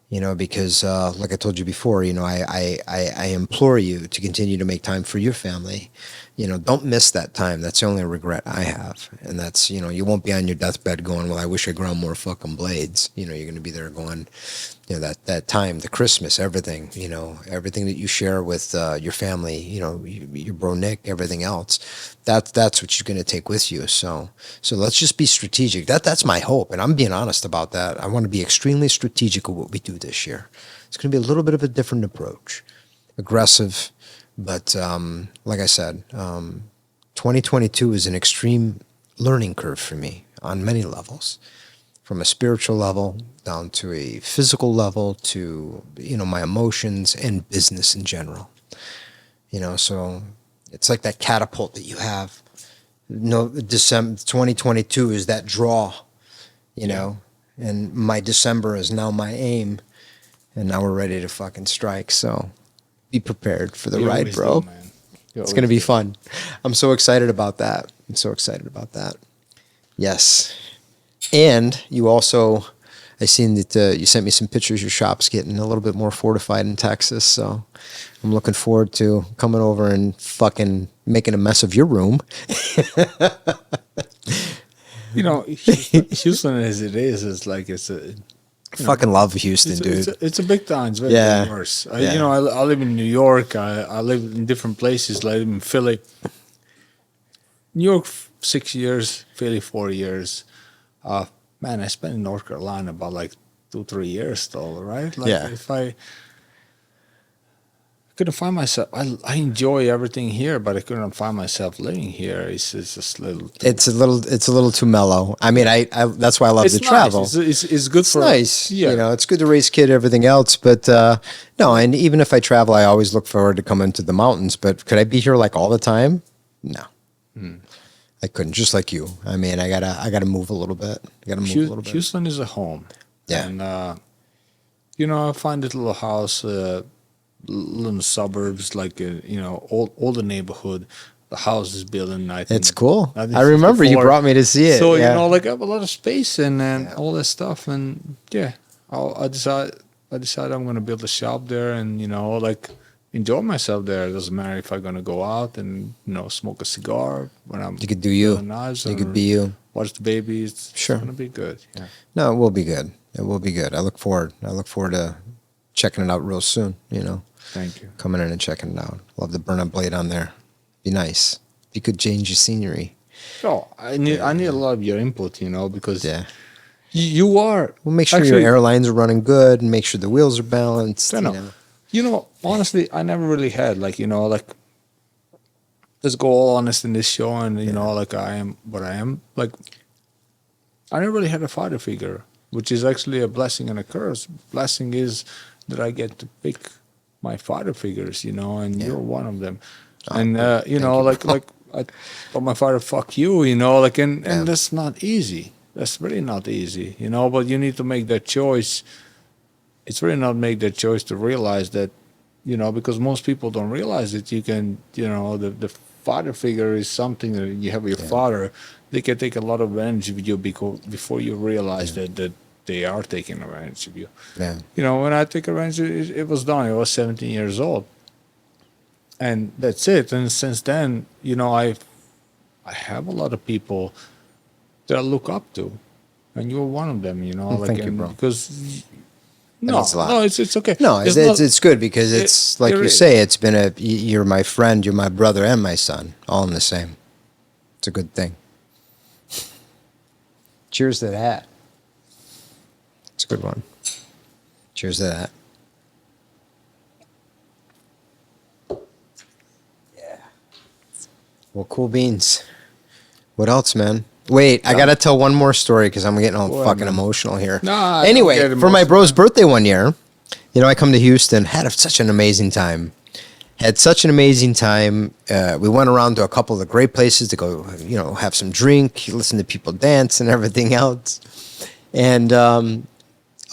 Because like I told you before, I implore you to continue to make time for your family. Don't miss that time. That's the only regret I have. And that's, you won't be on your deathbed going, well, I wish I ground more fucking blades. You're going to be there going, that time, the Christmas, everything, everything that you share with your family, your bro Nick, everything else, that's what you're going to take with you. So let's just be strategic. That's my hope. And I'm being honest about that. I want to be extremely strategic of what we do this year. It's going to be a little bit of a different approach, aggressive. But like I said, 2022 is an extreme learning curve for me on many levels. from a spiritual level down to a physical level to, my emotions and business in general. So it's like that catapult that you have. December 2022 is that draw, and my December is now my aim, and now we're ready to fucking strike. So be prepared for the ride, bro. It's going to be fun. I'm so excited about that. Yes. And you also, I seen that you sent me some pictures. Your shop's getting a little bit more fortified in Texas. So I'm looking forward to coming over and fucking making a mess of your room. Houston as it is like it's a... Fucking love Houston, dude. It's a big town. It's very diverse. I live in New York. I live in different places. I live in Philly. New York, 6 years. Philly, 4 years. Man, I spent in North Carolina about like 2-3 years still, right? If I couldn't find myself, I enjoy everything here, but I couldn't find myself living here. It's just a little. It's a little too mellow. I mean, I that's why I love to travel. It's good for nice. Yeah, it's good to raise kid, everything else, but no. And even if I travel, I always look forward to coming to the mountains. But could I be here like all the time? No. I couldn't, just like you. I mean, I gotta move a little bit. Houston is a home. Yeah. And I find this little house, little suburbs, like all the neighborhood. The house is built in, I think, it's cool. I remember you brought me to see it. So I have a lot of space and all that stuff, and I decided I'm gonna build a shop there, and enjoy myself there. It doesn't matter if I'm gonna go out and smoke a cigar when I'm. You could do you. You could be you. Watch the babies. It's sure. Gonna be good. Yeah. No, it will be good. It will be good. I look forward to checking it out real soon. Thank you. Coming in and checking it out. Love to burn a blade on there. Be nice. If you could change your scenery. Oh, I need a lot of your input. Because you are. Well, make sure your airlines are running good, and make sure the wheels are balanced. Honestly, I never really had let's go all honest in this show, and I am what I am. Like, I never really had a father figure, which is actually a blessing and a curse. Blessing is that I get to pick my father figures, and you're one of them. And I told my father, "Fuck you," and that's not easy. That's really not easy, But you need to make that choice. It's really not make that choice to realize that, because most people don't realize that you can, the father figure is something that you have your father. They can take a lot of advantage of you before you realize that they are taking advantage of you. Yeah. When I took advantage, it was done. I was 17 years old, and that's it. And since then, I have a lot lot that I look up to, and you're one of them. Thank you, bro. Because. No, it's okay. No, it's good because it's like you say, it's been you're my friend, you're my brother, and my son, all in the same. It's a good thing. Cheers to that. It's a good one. Cheers to that. Yeah. Well, cool beans. What else, man? Wait, I gotta tell one more story because I'm getting all fucking emotional here. Anyway, for my bro's birthday one year, I come to Houston, had such an amazing time. We went around to a couple of the great places to go, have some drink, listen to people dance and everything else. And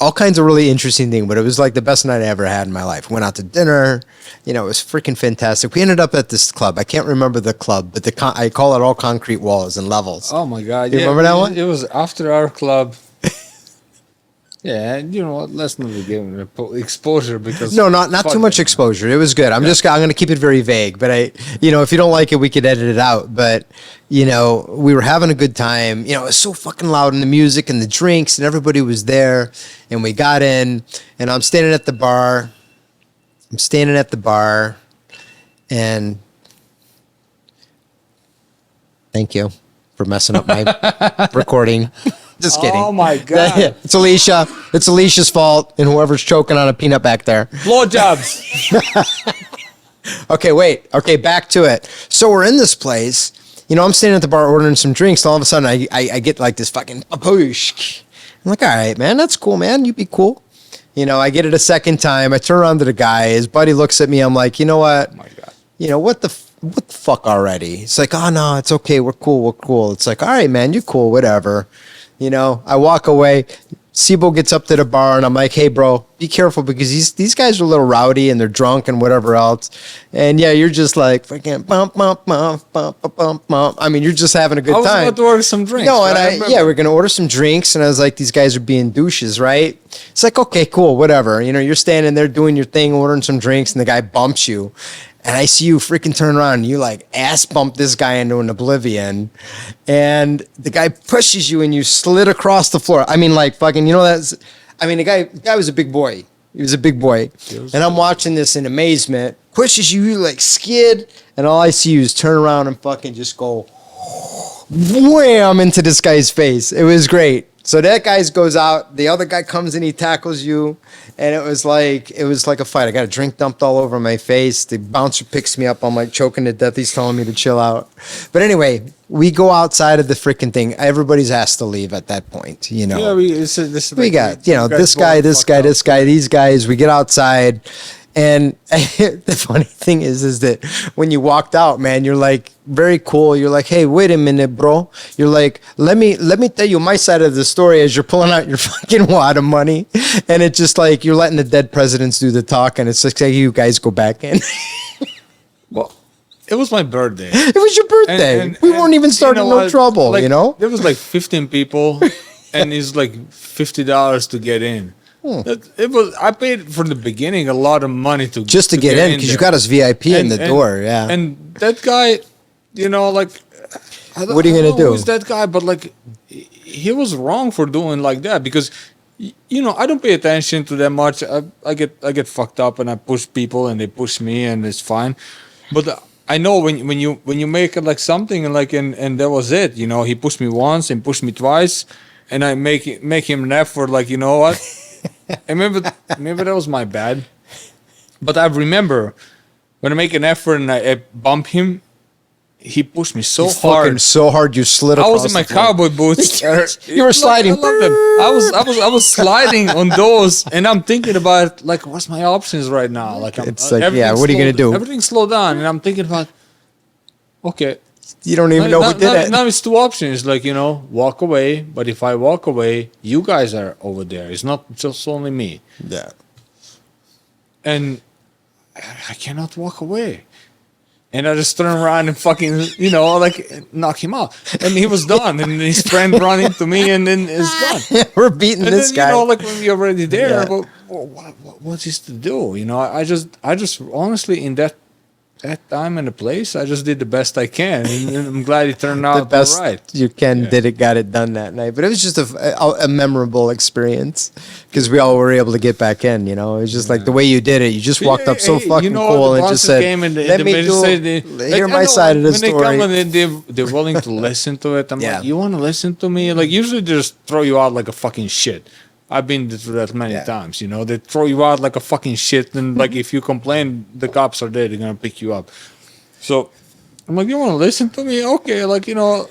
all kinds of really interesting things, but it was like the best night I ever had in my life. Went out to dinner, it was freaking fantastic. We ended up at this club. I can't remember the club, but I call it all concrete walls and levels. Oh my God. You remember that one? It was after our club. Yeah, and you know what? Let's not give it exposure because not too much exposure. It was good. I'm going to keep it very vague. But if you don't like it, we could edit it out. But we were having a good time. It was so fucking loud in the music and the drinks, and everybody was there. And we got in, and I'm standing at the bar. And thank you for messing up my recording. Just kidding. Oh my God. It's Alicia. It's Alicia's fault, and whoever's choking on a peanut back there. Blowjobs. Okay, wait. Okay, back to it. So we're in this place. I'm standing at the bar ordering some drinks. And all of a sudden, I get like this fucking push. I'm like, all right, man, that's cool, man. You be cool. You know, I get it a second time. I turn around to the guy. His buddy looks at me. I'm like, you know what? Oh my God. You know, what the fuck already? It's like, oh, no, it's okay. We're cool. It's like, all right, man, you're cool, whatever. You know, I walk away. Sibo gets up to the bar, and I'm like, hey, bro, be careful because these guys are a little rowdy, and they're drunk and whatever else. And, yeah, you're just like, fucking bump, bump, bump, bump, bump, bump. I mean, you're just having a good time. I was about to order some drinks. No, and we're going to order some drinks. And I was like, these guys are being douches, right? It's like, okay, cool, whatever. You know, you're standing there doing your thing, ordering some drinks, and the guy bumps you. And I see you freaking turn around and you like ass bump this guy into an oblivion. And the guy pushes you and you slid across the floor. I mean, like fucking, you know, the guy was a big boy. He was a big boy. And I'm watching this in amazement. Pushes you, you like skid. And all I see you is turn around and fucking just go wham into this guy's face. It was great. So that guy goes out. The other guy comes and he tackles you, and it was like a fight. I got a drink dumped all over my face. The bouncer picks me up. I'm like choking to death. He's telling me to chill out. But anyway, we go outside of the freaking thing. Everybody's asked to leave at that point. You know. Yeah, we got this guy, these guys. We get outside. And the funny thing is that when you walked out, man, you're like very cool. You're like, hey, wait a minute, bro. You're like, let me tell you my side of the story as you're pulling out your fucking wad of money. And it's just like you're letting the dead presidents do the talk. And it's like, hey, you guys go back in. Well, it was my birthday. It was your birthday. We weren't even starting no trouble, like, you know? There was like 15 people and it's like $50 to get in. It was. I paid for the beginning a lot of money to get in because you got us VIP in the door. Yeah, and that guy, you know, like, what are you gonna do? Who's that guy? But like, he was wrong for doing like that because, you know, I don't pay attention to that much. I get fucked up and I push people and they push me and it's fine. But I know when you make it like something and that was it. You know, he pushed me once and pushed me twice, and I make him an effort. Like, you know what? And maybe that was my bad, but I remember when I make an effort and I bump him, he pushed me so hard, you slid. I was in my cowboy boots. You were sliding. I love them. I was sliding on those, and I'm thinking about like, what's my options right now? Like, it's like, yeah, what are you gonna do? Everything slowed down, and I'm thinking about, okay. You don't even know who did it. Now it's two options, like, you know, walk away. But if I walk away, you guys are over there. It's not just only me. Yeah. And I cannot walk away. And I just turn around and fucking, you know, like knock him out. And he was done. And his friend ran into me and then it's gone. We're beating this guy. You know, like when we're already there, but what is to do? You know, I just honestly in that time and the place, I just did the best I can, and I'm glad it turned out the best right. You got it done that night. But it was just a memorable experience because we all were able to get back in. You know, it was just like the way you did it. You just walked up so fucking cool and just said, "Let me hear my side of the story." When they come and they're willing to listen to it, I'm like, "You want to listen to me?" Like usually they just throw you out like a fucking shit. I've been through that many times, you know. They throw you out like a fucking shit, and like if you complain, the cops are there. They're gonna pick you up. So I'm like, you want to listen to me? Okay, like, you know,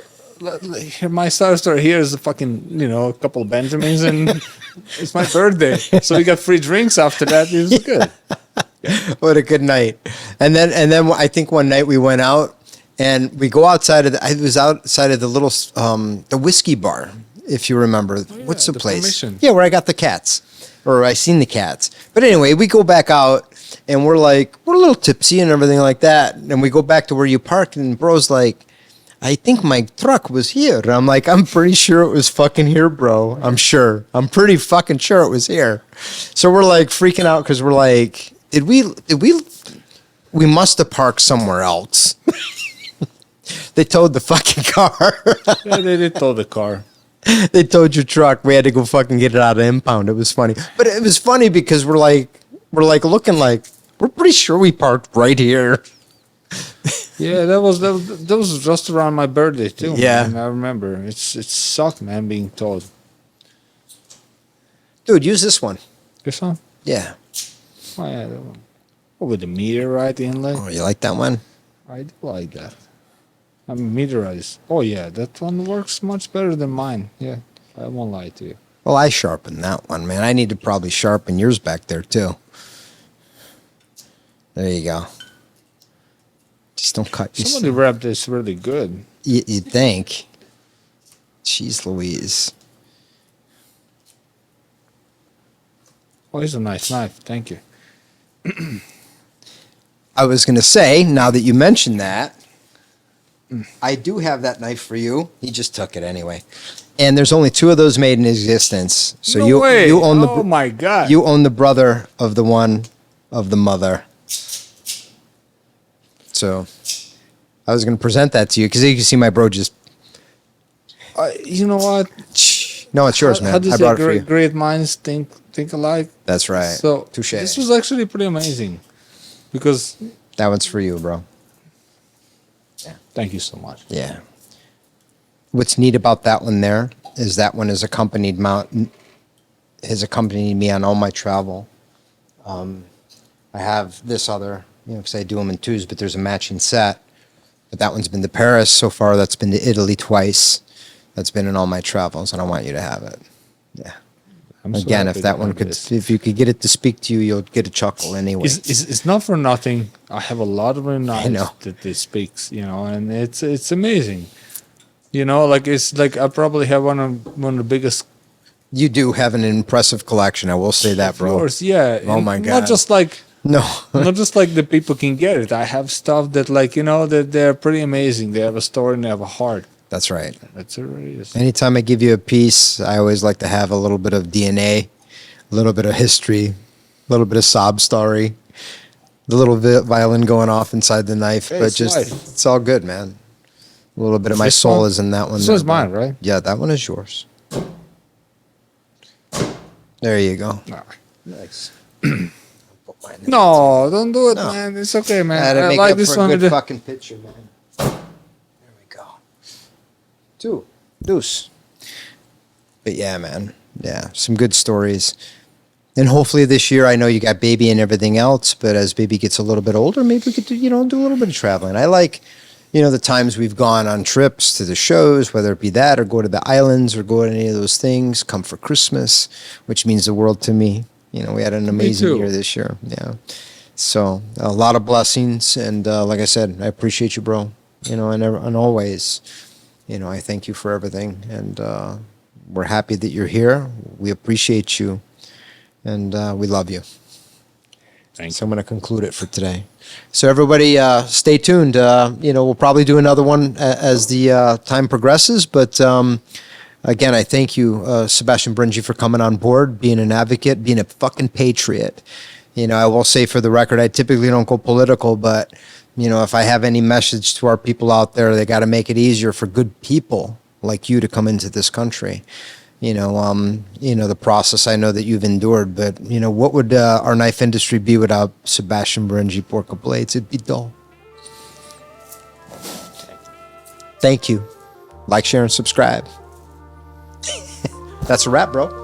my side story here is a fucking, you know, a couple of Benjamins, and it's my birthday, so we got free drinks after that. It was good. Yeah. What a good night. And then I think one night we went out and we go outside of I was outside of the little the whiskey bar. If you remember, what's the place? Permission. Yeah, where I got the cats, or I seen the cats. But anyway, we go back out, and we're a little tipsy and everything like that. And we go back to where you parked, and bro's like, I think my truck was here. And I'm like, I'm pretty sure it was fucking here, bro. I'm pretty fucking sure it was here. So we're like freaking out because we're like, did we must have parked somewhere else. They towed the fucking car. Yeah, they did tow the car. They towed your truck. We had to go fucking get it out of impound. It was funny. But it was funny because we're looking like we're pretty sure we parked right here. Yeah, that was just around my birthday too. Yeah, man. I remember. It sucked, man, being told. Dude, use this one. This one? Yeah. Oh yeah, that one. Oh, with the meteorite inlay. Oh, you like that one? I do like that. I'm meteorized. Oh yeah, that one works much better than mine. Yeah, I won't lie to you. Well, I sharpened that one, man. I need to probably sharpen yours back there, too. There you go. Just don't cut yourself. Somebody wrapped this really good. You'd think. Jeez Louise. Oh, it's a nice knife. Thank you. I was going to say, now that you mentioned that, I do have that knife for you. He just took it anyway. And there's only 2 of those made in existence. So No you way. you own the Oh my God. You own the brother of the one of the mother. So I was going to present that to you because you can see my bro just. You know what? No, it's yours, man. How does I brought it for great, you. great minds think alike? That's right. So Touche. this was actually pretty amazing because That one's for you, bro. thank you so much. Yeah. What's neat about that one there is that one has accompanied me on all my travel. I have this other, because I do them in 2s, but there's a matching set. But that one's been to Paris so far. That's been to Italy twice. That's been in all my travels, and I want you to have it. Yeah. I'm so Again, happy if that to one have could, this. if you could get it to speak to you, you'll get a chuckle anyway. It's not for nothing. I have a lot of knives know. that it speaks, and it's amazing. It's like I probably have one of the biggest. You do have an impressive collection. I will say that, bro. Yours, yeah. Oh And my God. Not just like No. not just like the people can get it. I have stuff that that they're pretty amazing. They have a story and they have a heart. That's right. That's what it is. Anytime I give you a piece, I always like to have a little bit of DNA, a little bit of history, a little bit of sob story, the little violin going off inside the knife. Hey, but it's just, life. it's all good, man. A little bit of my This soul one? is in that one. This there, one's bro. mine, right? Yeah, that one is yours. There you go. Nice. Put mine in. No, don't do it, No. man. It's okay, man. I had to I make like up this for a one. good fucking picture, man. There we go. 2. Deuce. But yeah, man. Yeah, some good stories. And hopefully this year, I know you got baby and everything else, but as baby gets a little bit older, maybe we could do, do a little bit of traveling. I like, the times we've gone on trips to the shows, whether it be that or go to the islands or go to any of those things, come for Christmas, which means the world to me. We had an amazing too. year this year. Yeah. So a lot of blessings. And like I said, I appreciate you, bro. And always, I thank you for everything. And we're happy that you're here. We appreciate you. And we love you. Thank So I'm going to conclude it for today. So everybody, stay tuned. We'll probably do another one as the time progresses. But again, I thank you, Sebastijan Berenji, for coming on board, being an advocate, being a fucking patriot. I will say for the record, I typically don't go political, but if I have any message to our people out there, they got to make it easier for good people like you to come into this country. The process I know that you've endured, but what would our knife industry be without Sebastijan Berenji, Borka Blades? It'd be dull. Thank you. Like, share, and subscribe. That's a wrap, bro.